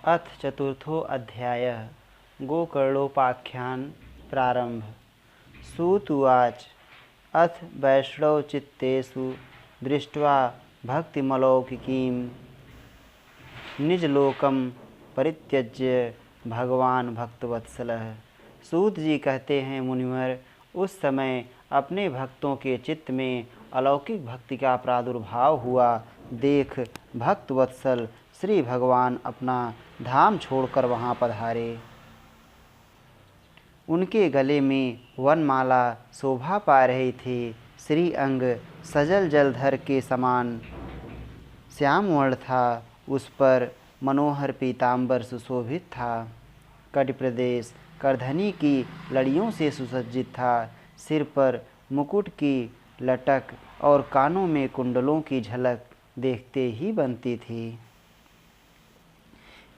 अथ चतुर्थो अध्याय गोकर्णोपाख्यान प्रारंभ। सूत उवाच। अथ वैष्णवचित्तेषु दृष्ट्वा भक्तिमलौकिकीं निजलोकं परित्यज्य भगवान भक्तवत्सलः। सूत जी कहते हैं, मुनिवर, उस समय अपने भक्तों के चित्त में अलौकिक भक्ति का प्रादुर्भाव हुआ देख भक्तवत्सल श्री भगवान अपना धाम छोड़कर वहाँ पधारे। उनके गले में वनमाला शोभा पा रही थी। श्री अंग सजल जलधर के समान श्याम वर्ण था। उस पर मनोहर पीताम्बर सुशोभित था। कटि प्रदेश करधनी की लड़ियों से सुसज्जित था। सिर पर मुकुट की लटक और कानों में कुंडलों की झलक देखते ही बनती थी।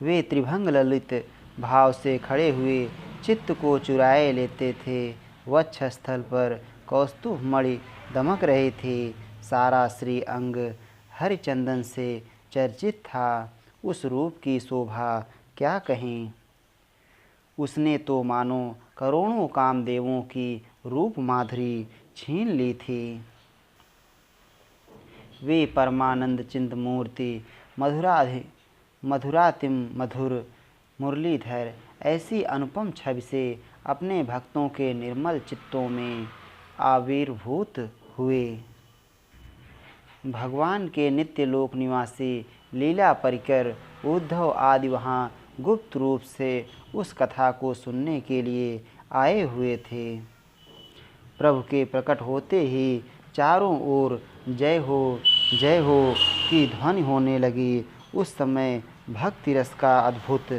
वे त्रिभंग ललित भाव से खड़े हुए चित्त को चुराए लेते थे। वक्षस्थल पर कौस्तुभ मणि दमक रहे थे। सारा श्री अंग हरिचंदन से चर्चित था। उस रूप की शोभा क्या कहें। उसने तो मानो करोड़ों कामदेवों की रूप माधुरी छीन ली थी। वे परमानंद चिंत मूर्ति मधुरातिम मधुर मुरलीधर ऐसी अनुपम छवि से अपने भक्तों के निर्मल चित्तों में आविर्भूत हुए। भगवान के नित्य लोक निवासी लीला परिकर उद्धव आदि वहाँ गुप्त रूप से उस कथा को सुनने के लिए आए हुए थे। प्रभु के प्रकट होते ही चारों ओर जय हो की ध्वनि होने लगी। उस समय भक्ति रस का अद्भुत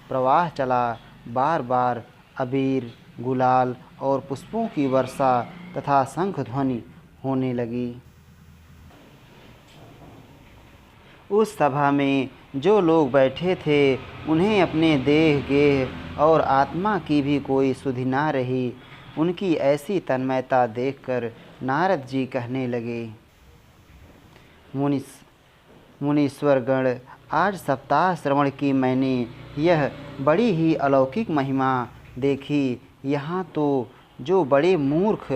प्रवाह चला। बार बार अबीर, गुलाल और पुष्पों की वर्षा तथा शंख ध्वनि होने लगी। उस सभा में जो लोग बैठे थे उन्हें अपने देह गेह और आत्मा की भी कोई सुधि ना रही। उनकी ऐसी तन्मयता देखकर नारद जी कहने लगे, मुनीश्वर गण, आज सप्ताह श्रवण की मैंने यह बड़ी ही अलौकिक महिमा देखी। यहाँ तो जो बड़े मूर्ख,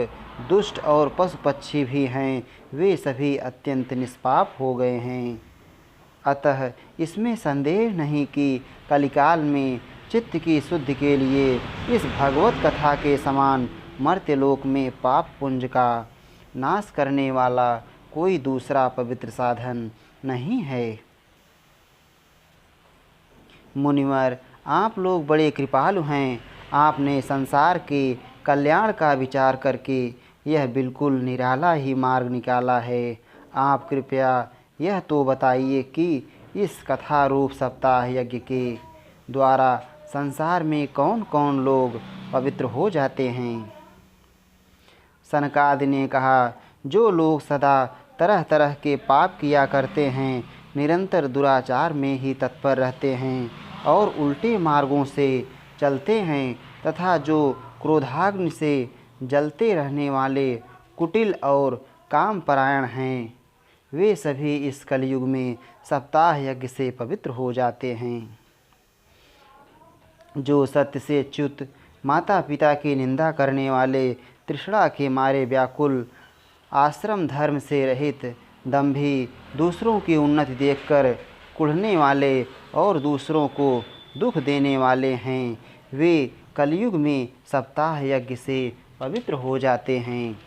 दुष्ट और पशु पक्षी भी हैं, वे सभी अत्यंत निष्पाप हो गए हैं। अतः इसमें संदेह नहीं कि कलिकाल में चित्त की शुद्धि के लिए इस भगवत कथा के समान मर्त्यलोक में पाप पुंज का नाश करने वाला कोई दूसरा पवित्र साधन नहीं है। मुनिवर, आप लोग बड़े कृपालु हैं। आपने संसार के कल्याण का विचार करके यह बिल्कुल निराला ही मार्ग निकाला है। आप कृपया यह तो बताइए कि इस कथा रूप सप्ताह यज्ञ के द्वारा संसार में कौन कौन लोग पवित्र हो जाते हैं। सनकादि ने कहा, जो लोग सदा तरह तरह के पाप किया करते हैं, निरंतर दुराचार में ही तत्पर रहते हैं और उल्टे मार्गों से चलते हैं, तथा जो क्रोधाग्नि से जलते रहने वाले कुटिल और कामपरायण हैं, वे सभी इस कलयुग में सप्ताह यज्ञ से पवित्र हो जाते हैं। जो सत्य से च्युत, माता पिता की निंदा करने वाले, तृष्णा के मारे व्याकुल, आश्रम धर्म से रहित, दंभी, दूसरों की उन्नति देखकर कुढ़ने वाले और दूसरों को दुख देने वाले हैं, वे कलयुग में सप्ताह यज्ञ से पवित्र हो जाते हैं।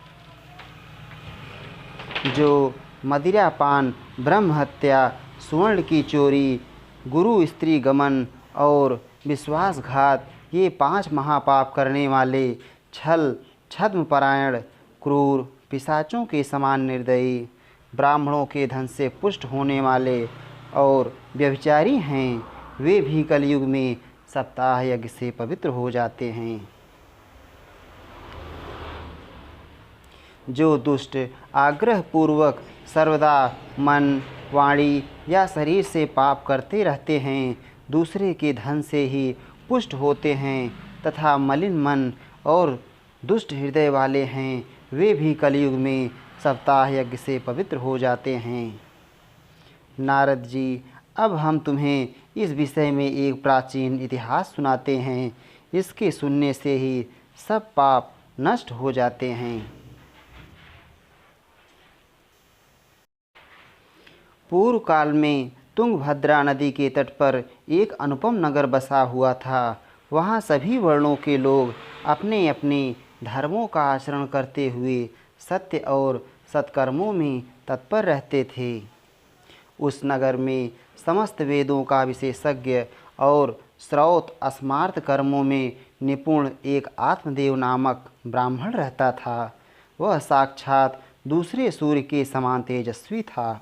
जो मदिरापान, ब्रह्म हत्या, स्वर्ण की चोरी, गुरु स्त्री गमन और विश्वासघात, ये 5 महापाप करने वाले, छल, छद्मपरायण, क्रूर, पिशाचों के समान निर्दयी, ब्राह्मणों के धन से पुष्ट होने वाले और व्यभिचारी हैं, वे भी कलयुग में सप्ताह यज्ञ से पवित्र हो जाते हैं। जो दुष्ट आग्रह पूर्वक सर्वदा मन, वाणी या शरीर से पाप करते रहते हैं, दूसरे के धन से ही पुष्ट होते हैं तथा मलिन मन और दुष्ट हृदय वाले हैं, वे भी कलयुग में सप्ताह यज्ञ से पवित्र हो जाते हैं। नारद जी, अब हम तुम्हें इस विषय में एक प्राचीन इतिहास सुनाते हैं। इसके सुनने से ही सब पाप नष्ट हो जाते हैं। पूर्व काल में तुंगभद्रा नदी के तट पर एक अनुपम नगर बसा हुआ था। वहाँ सभी वर्णों के लोग अपने अपने धर्मों का आचरण करते हुए सत्य और सत्कर्मों में तत्पर रहते थे। उस नगर में समस्त वेदों का विशेषज्ञ और श्रौत स्मार्त कर्मों में निपुण एक आत्मदेव नामक ब्राह्मण रहता था। वह साक्षात दूसरे सूर्य के समान तेजस्वी था।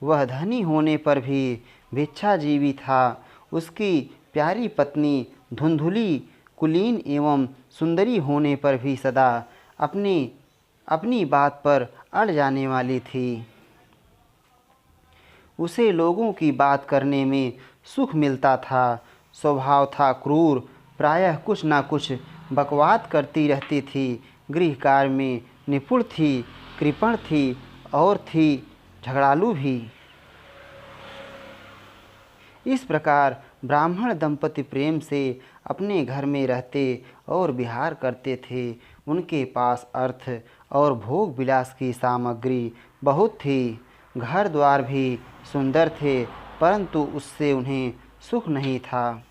वह धनी होने पर भी भिक्षाजीवी था। उसकी प्यारी पत्नी धुंधुली कुलीन एवं सुंदरी होने पर भी सदा अपनी बात पर अड़ जाने वाली थी। उसे लोगों की बात करने में सुख मिलता था। स्वभाव था क्रूर, प्रायः कुछ न कुछ बकवाद करती रहती थी। गृह कार्य में निपुण थी, कृपण थी और थी झगड़ालू भी। इस प्रकार ब्राह्मण दंपति प्रेम से अपने घर में रहते और विहार करते थे। उनके पास अर्थ और भोग विलास की सामग्री बहुत थी। घर द्वार भी सुंदर थे, परंतु उससे उन्हें सुख नहीं था।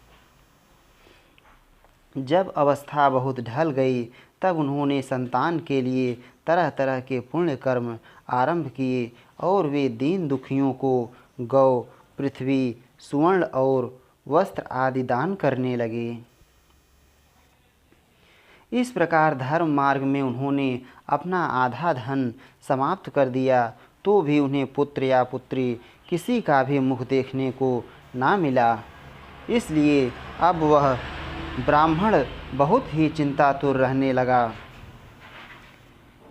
जब अवस्था बहुत ढल गई तब उन्होंने संतान के लिए तरह तरह के पुण्य कर्म आरंभ किए और वे दीन दुखियों को गौ, पृथ्वी, सुवर्ण और वस्त्र आदि दान करने लगे। इस प्रकार धर्म मार्ग में उन्होंने अपना आधा धन समाप्त कर दिया, तो भी उन्हें पुत्र या पुत्री किसी का भी मुख देखने को ना मिला। इसलिए अब वह ब्राह्मण बहुत ही चिंतातुर रहने लगा।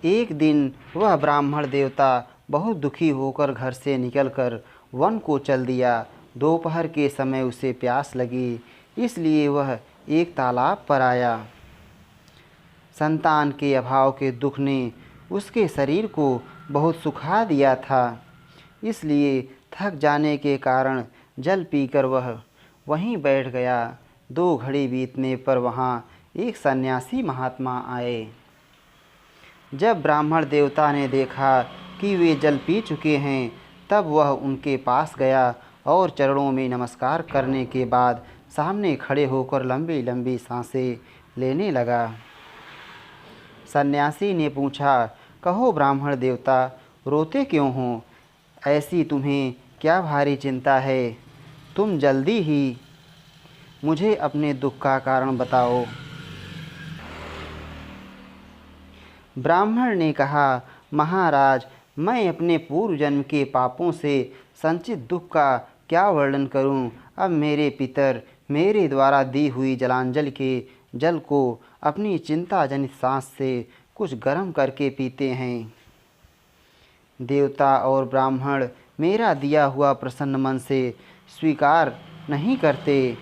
एक दिन वह ब्राह्मण देवता बहुत दुखी होकर घर से निकलकर वन को चल दिया। दोपहर के समय उसे प्यास लगी, इसलिए वह एक तालाब पर आया। संतान के अभाव के दुख ने उसके शरीर को बहुत सुखा दिया था, इसलिए थक जाने के कारण जल पीकर वह वहीं बैठ गया। 2 घड़ी बीतने पर वहाँ एक सन्यासी महात्मा आए। जब ब्राह्मण देवता ने देखा कि वे जल पी चुके हैं, तब वह उनके पास गया और चरणों में नमस्कार करने के बाद सामने खड़े होकर लंबी लंबी सांसें लेने लगा। सन्यासी ने पूछा, कहो ब्राह्मण देवता, रोते क्यों हो? ऐसी तुम्हें क्या भारी चिंता है? तुम जल्दी ही मुझे अपने दुख का कारण बताओ। ब्राह्मण ने कहा, महाराज, मैं अपने पूर्व जन्म के पापों से संचित दुख का क्या वर्णन करूं? अब मेरे पितर मेरे द्वारा दी हुई जलांजलि के जल को अपनी चिंता जनित सांस से कुछ गर्म करके पीते हैं। देवता और ब्राह्मण मेरा दिया हुआ प्रसन्न मन से स्वीकार नहीं करते।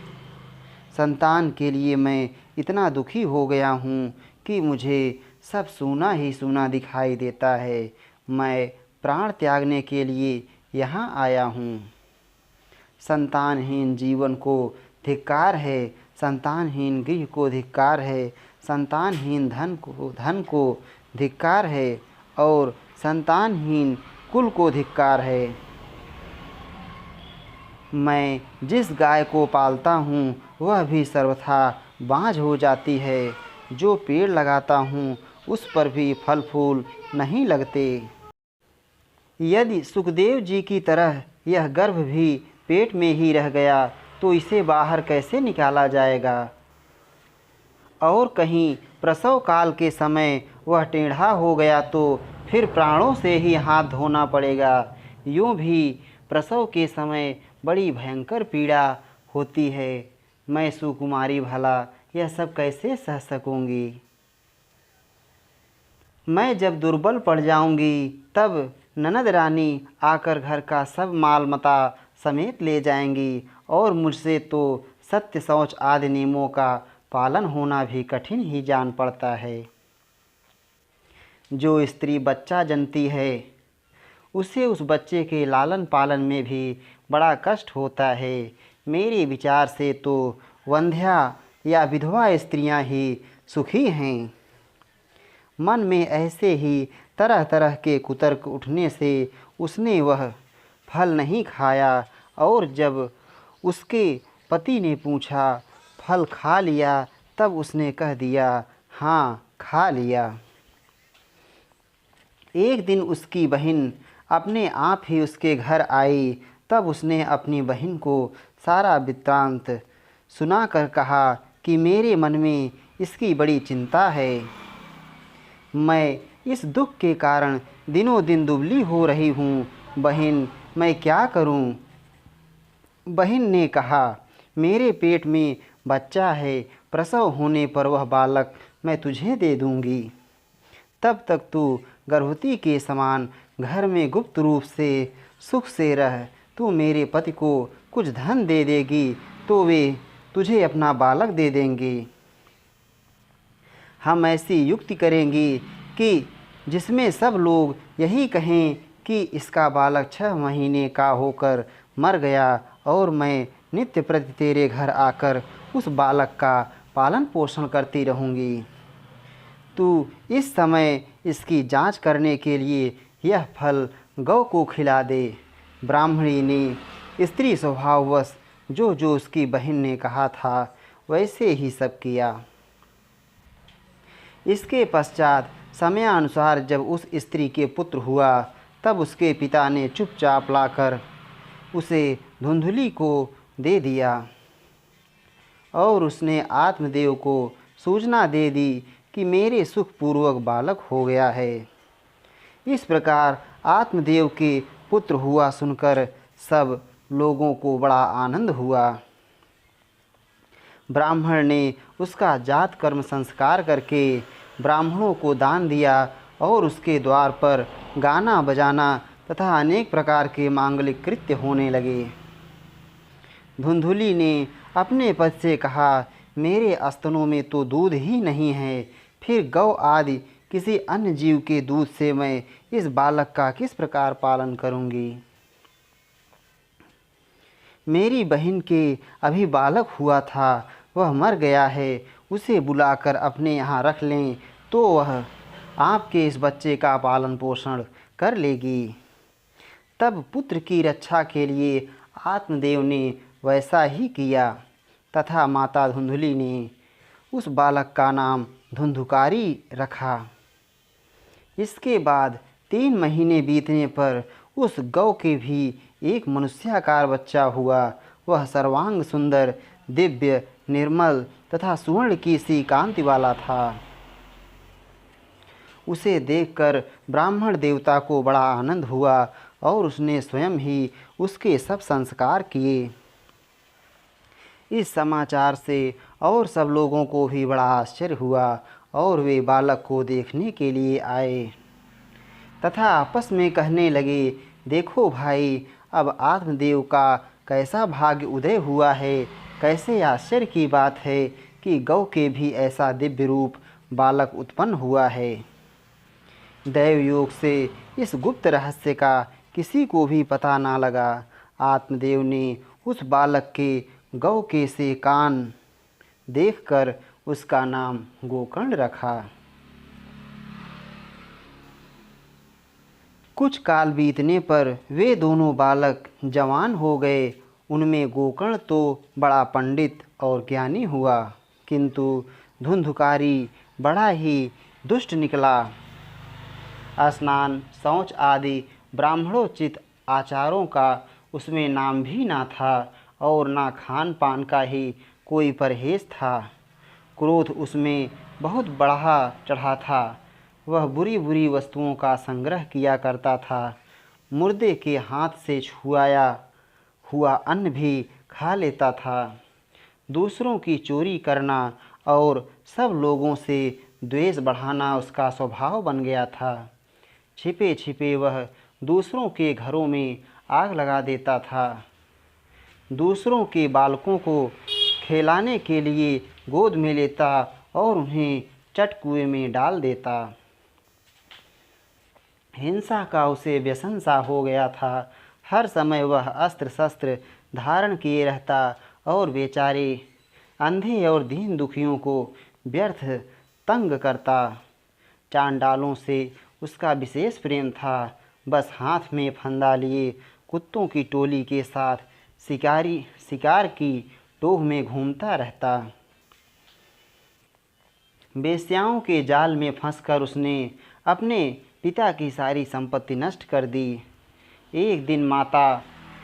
संतान के लिए मैं इतना दुखी हो गया हूँ कि मुझे सब सूना ही सूना दिखाई देता है। मैं प्राण त्यागने के लिए यहाँ आया हूँ। संतानहीन जीवन को धिक्कार है, संतानहीन गृह को धिक्कार है, संतानहीन धन को धिक्कार है और संतानहीन कुल को धिक्कार है। मैं जिस गाय को पालता हूँ वह भी सर्वथा बाँझ हो जाती है। जो पेड़ लगाता हूँ उस पर भी फल फूल नहीं लगते। यदि सुखदेव जी की तरह यह गर्भ भी पेट में ही रह गया तो इसे बाहर कैसे निकाला जाएगा? और कहीं प्रसव काल के समय वह टेढ़ा हो गया तो फिर प्राणों से ही हाथ धोना पड़ेगा। यूँ भी प्रसव के समय बड़ी भयंकर पीड़ा होती है। मैं सुकुमारी भला यह सब कैसे सह सकूँगी? मैं जब दुर्बल पड़ जाऊँगी तब ननद रानी आकर घर का सब माल मता समेत ले जाएंगी और मुझसे तो सत्य शौच आदि नियमों का पालन होना भी कठिन ही जान पड़ता है। जो स्त्री बच्चा जनती है उसे उस बच्चे के लालन पालन में भी बड़ा कष्ट होता है। मेरे विचार से तो वंध्या या विधवा स्त्रियां ही सुखी हैं। मन में ऐसे ही तरह तरह के कुतर्क उठने से उसने वह फल नहीं खाया, और जब उसके पति ने पूछा फल खा लिया, तब उसने कह दिया हाँ खा लिया। एक दिन उसकी बहन अपने आप ही उसके घर आई। तब उसने अपनी बहन को सारा वृत्तांत सुनाकर कहा कि मेरे मन में इसकी बड़ी चिंता है। मैं इस दुख के कारण दिनों दिन दुबली हो रही हूँ। बहन, मैं क्या करूँ? बहन ने कहा, मेरे पेट में बच्चा है, प्रसव होने पर वह बालक मैं तुझे दे दूँगी। तब तक तू गर्भवती के समान घर में गुप्त रूप से सुख से रह। तू मेरे पति को कुछ धन दे देगी तो वे तुझे अपना बालक दे देंगे। हम ऐसी युक्ति करेंगे कि जिसमें सब लोग यही कहें कि इसका बालक 6 महीने का होकर मर गया, और मैं नित्य प्रति तेरे घर आकर उस बालक का पालन पोषण करती रहूँगी। तू इस समय इसकी जांच करने के लिए यह फल गौ को खिला दे। ब्राह्मणी ने स्त्री स्वभाववश जो जो उसकी बहन ने कहा था वैसे ही सब किया। इसके पश्चात समयानुसार जब उस स्त्री के पुत्र हुआ, तब उसके पिता ने चुपचाप लाकर उसे धुंधुली को दे दिया, और उसने आत्मदेव को सूचना दे दी कि मेरे सुखपूर्वक बालक हो गया है। इस प्रकार आत्मदेव के पुत्र हुआ सुनकर सब लोगों को बड़ा आनंद हुआ। ब्राह्मण ने उसका जात कर्म संस्कार करके ब्राह्मणों को दान दिया, और उसके द्वार पर गाना बजाना तथा अनेक प्रकार के मांगलिक कृत्य होने लगे। धुंधुली ने अपने पति से कहा, मेरे स्तनों में तो दूध ही नहीं है, फिर गौ आदि किसी अन्य जीव के दूध से मैं इस बालक का किस प्रकार पालन करूंगी? मेरी बहन के अभी बालक हुआ था, वह मर गया है। उसे बुलाकर अपने यहाँ रख लें तो वह आपके इस बच्चे का पालन पोषण कर लेगी। तब पुत्र की रक्षा के लिए आत्मदेव ने वैसा ही किया, तथा माता धुंधुली ने उस बालक का नाम धुंधुकारी रखा। इसके बाद 3 महीने बीतने पर उस गौ के भी एक मनुष्याकार बच्चा हुआ। वह सर्वांग सुंदर, दिव्य, निर्मल तथा सुवर्ण की सी कांति वाला था। उसे देखकर ब्राह्मण देवता को बड़ा आनंद हुआ, और उसने स्वयं ही उसके सब संस्कार किए। इस समाचार से और सब लोगों को भी बड़ा आश्चर्य हुआ, और वे बालक को देखने के लिए आए तथा आपस में कहने लगे, देखो भाई, अब आत्मदेव का कैसा भाग्य उदय हुआ है। कैसे आश्चर्य की बात है कि गौ के भी ऐसा दिव्य रूप बालक उत्पन्न हुआ है। दैव योग से इस गुप्त रहस्य का किसी को भी पता ना लगा। आत्मदेव ने उस बालक के गौ के से कान देखकर उसका नाम गोकर्ण रखा। कुछ काल बीतने पर वे दोनों बालक जवान हो गए। उनमें गोकर्ण तो बड़ा पंडित और ज्ञानी हुआ, किंतु धुंधुकारी बड़ा ही दुष्ट निकला। स्नान, शौच आदि ब्राह्मणोचित आचारों का उसमें नाम भी ना था, और ना खान पान का ही कोई परहेज था। क्रोध उसमें बहुत बढ़ा चढ़ा था। वह बुरी बुरी वस्तुओं का संग्रह किया करता था। मुर्दे के हाथ से छुआया हुआ अन्न भी खा लेता था। दूसरों की चोरी करना और सब लोगों से द्वेष बढ़ाना उसका स्वभाव बन गया था। छिपे छिपे वह दूसरों के घरों में आग लगा देता था। दूसरों के बालकों को खिलाने के लिए गोद में लेता और उन्हें चट कुएं में डाल देता। हिंसा का उसे व्यसन सा हो गया था। हर समय वह अस्त्र शस्त्र धारण किए रहता और बेचारे अंधे और दीन दुखियों को व्यर्थ तंग करता। चांडालों से उसका विशेष प्रेम था। बस हाथ में फंदा लिए कुत्तों की टोली के साथ शिकार की टोह में घूमता रहता। वेश्याओं के जाल में फंसकर उसने अपने पिता की सारी संपत्ति नष्ट कर दी। एक दिन माता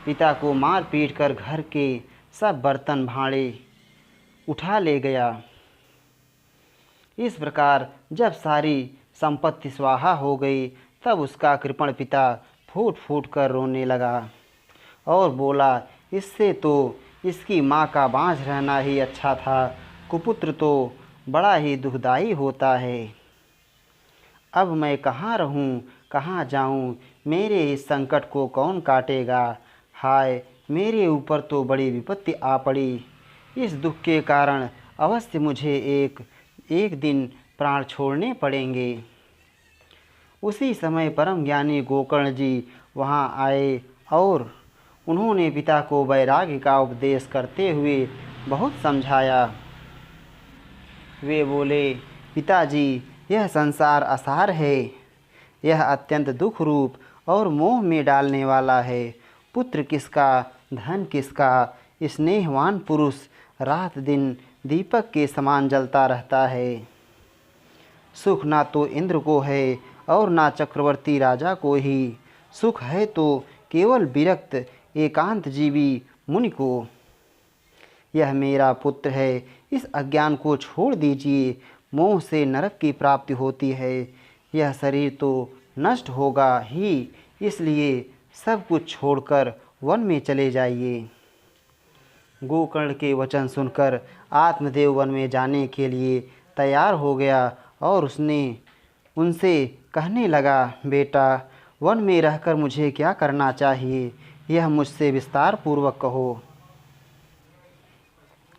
पिता को मार पीट कर घर के सब बर्तन भांडे उठा ले गया। इस प्रकार जब सारी संपत्ति स्वाहा हो गई तब उसका कृपण पिता फूट फूट कर रोने लगा और बोला, इससे तो इसकी माँ का बाँझ रहना ही अच्छा था। कुपुत्र तो बड़ा ही दुखदाई होता है। अब मैं कहाँ रहूँ, कहाँ जाऊँ, मेरे इस संकट को कौन काटेगा। हाय, मेरे ऊपर तो बड़ी विपत्ति आ पड़ी। इस दुख के कारण अवश्य मुझे एक दिन प्राण छोड़ने पड़ेंगे। उसी समय परम ज्ञानी गोकर्ण जी वहाँ आए और उन्होंने पिता को वैराग्य का उपदेश करते हुए बहुत समझाया। वे बोले, पिताजी, यह संसार असार है। यह अत्यंत दुख रूप और मोह में डालने वाला है। पुत्र किसका, धन किसका, स्नेहवान पुरुष रात दिन दीपक के समान जलता रहता है। सुख ना तो इंद्र को है और ना चक्रवर्ती राजा को ही। सुख है तो केवल विरक्त एकांत जीवी मुनि को। यह मेरा पुत्र है, इस अज्ञान को छोड़ दीजिए। मोह से नरक की प्राप्ति होती है। यह शरीर तो नष्ट होगा ही, इसलिए सब कुछ छोड़कर वन में चले जाइए। गोकर्ण के वचन सुनकर आत्मदेव वन में जाने के लिए तैयार हो गया और उसने उनसे कहने लगा, बेटा, वन में रहकर मुझे क्या करना चाहिए, यह मुझसे विस्तार पूर्वक कहो।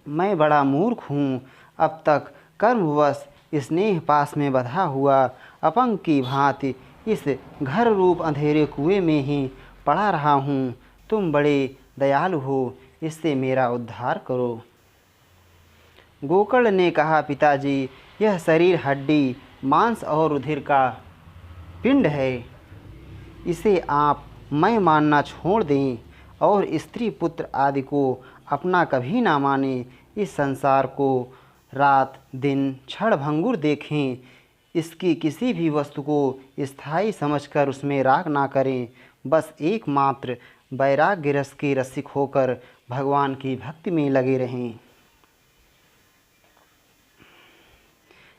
मैं बड़ा मूर्ख हूँ। अब तक कर्मवश स्नेह पास में बंधा हुआ अपंग की भांति इस घर रूप अंधेरे कुएं में ही पड़ा रहा हूँ। तुम बड़े दयालु हो, इससे मेरा उद्धार करो। गोकर्ण ने कहा, पिताजी, यह शरीर हड्डी मांस और रुधिर का पिंड है। इसे आप मैं मानना छोड़ दें और स्त्री पुत्र आदि को अपना कभी ना माने। इस संसार को रात दिन क्षण भंगुर देखें। इसकी किसी भी वस्तु को स्थायी समझकर उसमें राग ना करें। बस एकमात्र वैराग्य रस के रसिक होकर भगवान की भक्ति में लगे रहें।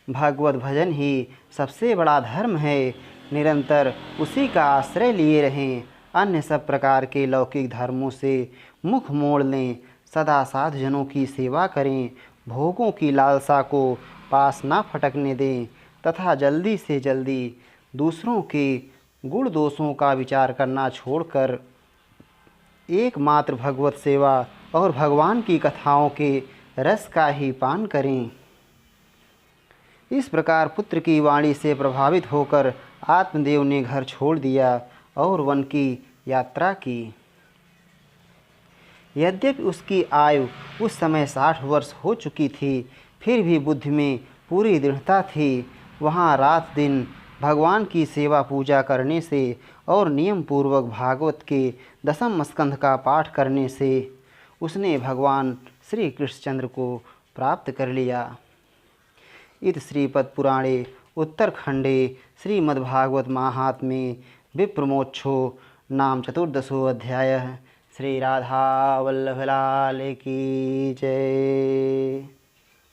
भगवत भजन ही सबसे बड़ा धर्म है। निरंतर उसी का आश्रय लिए रहें। अन्य सब प्रकार के लौकिक धर्मों से मुख मोड़ लें। सदा साधुजनों की सेवा करें। भोगों की लालसा को पास ना फटकने दें तथा जल्दी से जल्दी दूसरों के गुण दोषों का विचार करना छोड़कर एकमात्र भगवत सेवा और भगवान की कथाओं के रस का ही पान करें। इस प्रकार पुत्र की वाणी से प्रभावित होकर आत्मदेव ने घर छोड़ दिया और वन की यात्रा की। यद्यपि उसकी आयु उस समय 60 वर्ष हो चुकी थी, फिर भी बुद्धि में पूरी दृढ़ता थी। वहाँ रात दिन भगवान की सेवा पूजा करने से और नियम पूर्वक भागवत के 10वें स्कंध का पाठ करने से उसने भगवान श्री कृष्णचंद्र को प्राप्त कर लिया। इत श्रीपद पुराणे उत्तरखंडे श्रीमद्भागवत महात्म्ये विप्रमोक्षो नाम 14 अध्यायः। श्री राधा वल्लभ लाल की जय।